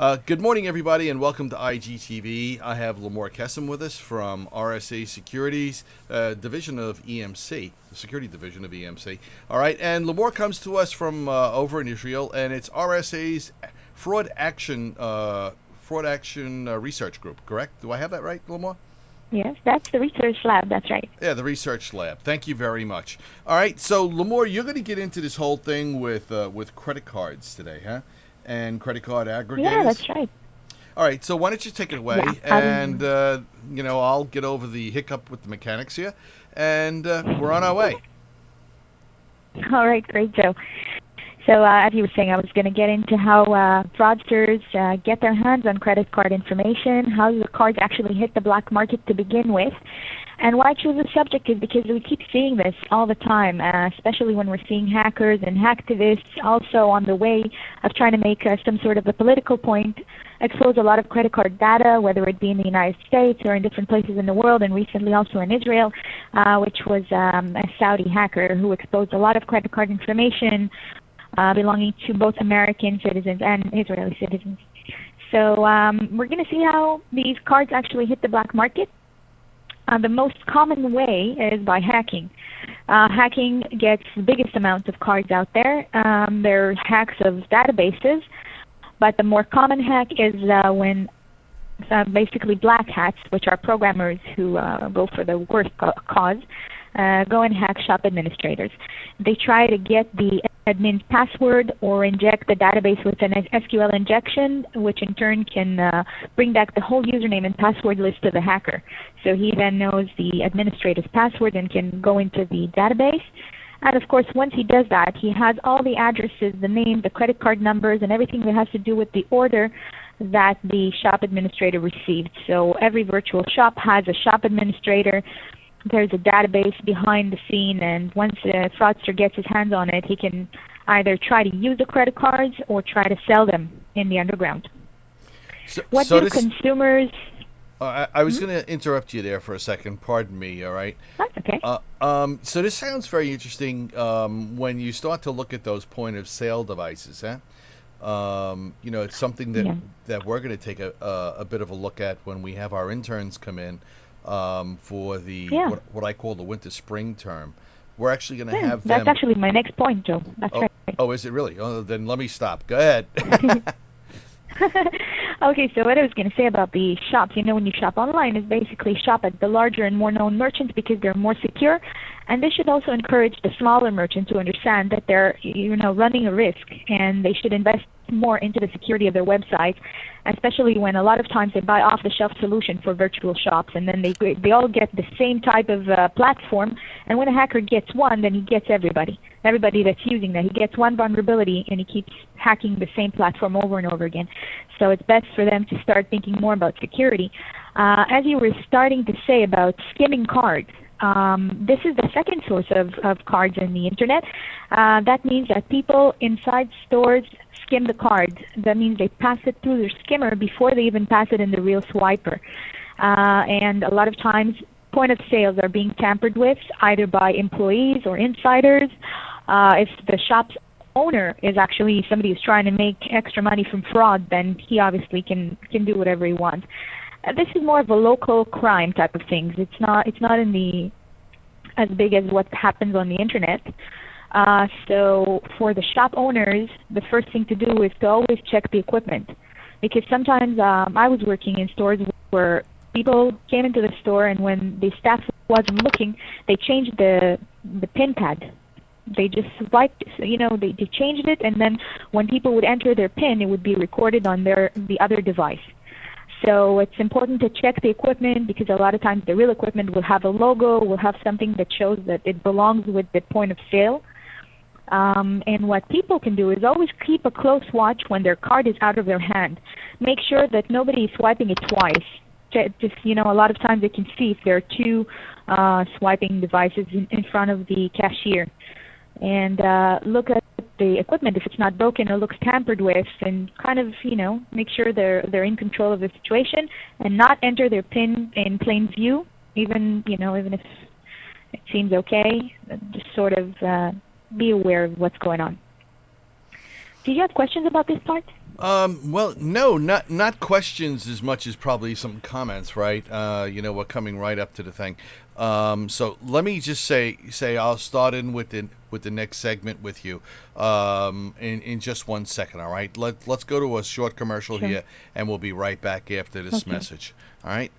Good morning, everybody, and welcome to IGTV. I have Limor Kessem with us from RSA Securities, division of EMC, the security division of EMC. All right, and Limor comes to us from over in Israel, and it's RSA's fraud action research group. Correct? Do I have that right, Limor? Yes, that's the research lab. That's right. Yeah, the research lab. Thank you very much. All right, so Limor, you're going to get into this whole thing with credit cards today, huh? And credit card Yeah, aggregators. that's right. All right, so why don't you take it away, Yeah. and I'll get over the hiccup with the mechanics here, and we're on our way. All right, great, Joe. So as you were saying, I was going to get into how fraudsters get their hands on credit card information, how the cards actually hit the black market to begin with. And why I choose the subject is because we keep seeing this all the time, especially when we're seeing hackers and hacktivists also on the way of trying to make some sort of a political point, expose a lot of credit card data, whether it be in the United States or in different places in the world, and recently also in Israel, which was a Saudi hacker who exposed a lot of credit card information belonging to both American citizens and Israeli citizens. So we're going to see how these cards actually hit the black market. The most common way is by hacking. Hacking gets the biggest amount of cards out there. There are hacks of databases, but the more common hack is when basically black hats, which are programmers who go for the worst cause, go and hack shop administrators. They try to get the admin's password or inject the database with an SQL injection, which in turn can bring back the whole username and password list to the hacker. So he then knows the administrator's password and can go into the database. And of course, once he does that, he has all the addresses, the name, the credit card numbers, and everything that has to do with the order that the shop administrator received. So every virtual shop has a shop administrator. There's a database behind the scene, and once a fraudster gets his hands on it, he can either try to use the credit cards or try to sell them in the underground. What do consumers... I was going to interrupt you there for a second. Pardon me, all right? That's okay. So this sounds very interesting when you start to look at those point-of-sale devices, huh? It's something that we're going to take a bit of a look at when we have our interns come in for the what I call the winter-spring term. We're actually going to have them... That's actually my next point, Joe. That's right. Oh, is it really? Oh, then let me stop. Go ahead. Okay, so what I was going to say about the shops, when you shop online, is basically shop at the larger and more known merchants because they're more secure. And this should also encourage the smaller merchants to understand that they're, running a risk, and they should invest more into the security of their websites, especially when a lot of times they buy off-the-shelf solution for virtual shops, and then they all get the same type of platform. And when a hacker gets one, then he gets everybody that's using that. He gets one vulnerability, and he keeps hacking the same platform over and over again. So it's best for them to start thinking more about security. As you were starting to say about skimming cards, this is the second source of cards in the internet. That means that people inside stores skim the cards. That means they pass it through their skimmer before they even pass it in the real swiper. And a lot of times point of sales are being tampered with either by employees or insiders. If the shop's owner is actually somebody who's trying to make extra money from fraud, then he obviously can do whatever he wants. This is more of a local crime type of things. It's not in the as big as what happens on the internet. So for the shop owners, the first thing to do is to always check the equipment, because sometimes I was working in stores where people came into the store, and when the staff wasn't looking, they changed the PIN pad. They just swiped, they changed it, and then when people would enter their PIN, it would be recorded on the other device. So it's important to check the equipment, because a lot of times the real equipment will have a logo, will have something that shows that it belongs with the point of sale. And what people can do is always keep a close watch when their card is out of their hand. Make sure that nobody is swiping it twice. Just, a lot of times they can see if there are two swiping devices in front of the cashier. And look at the equipment. If it's not broken or looks tampered with, and kind of, make sure they're in control of the situation and not enter their PIN in plain view, even if it seems okay. Just sort of be aware of what's going on. Do you have questions about this part? Well, no, not questions as much as probably some comments, right? We're coming right up to the thing. So let me just say I'll start in with the next segment with you, in just 1 second. All right, let's go to a short commercial Sure. here, and we'll be right back after this Okay. message. All right.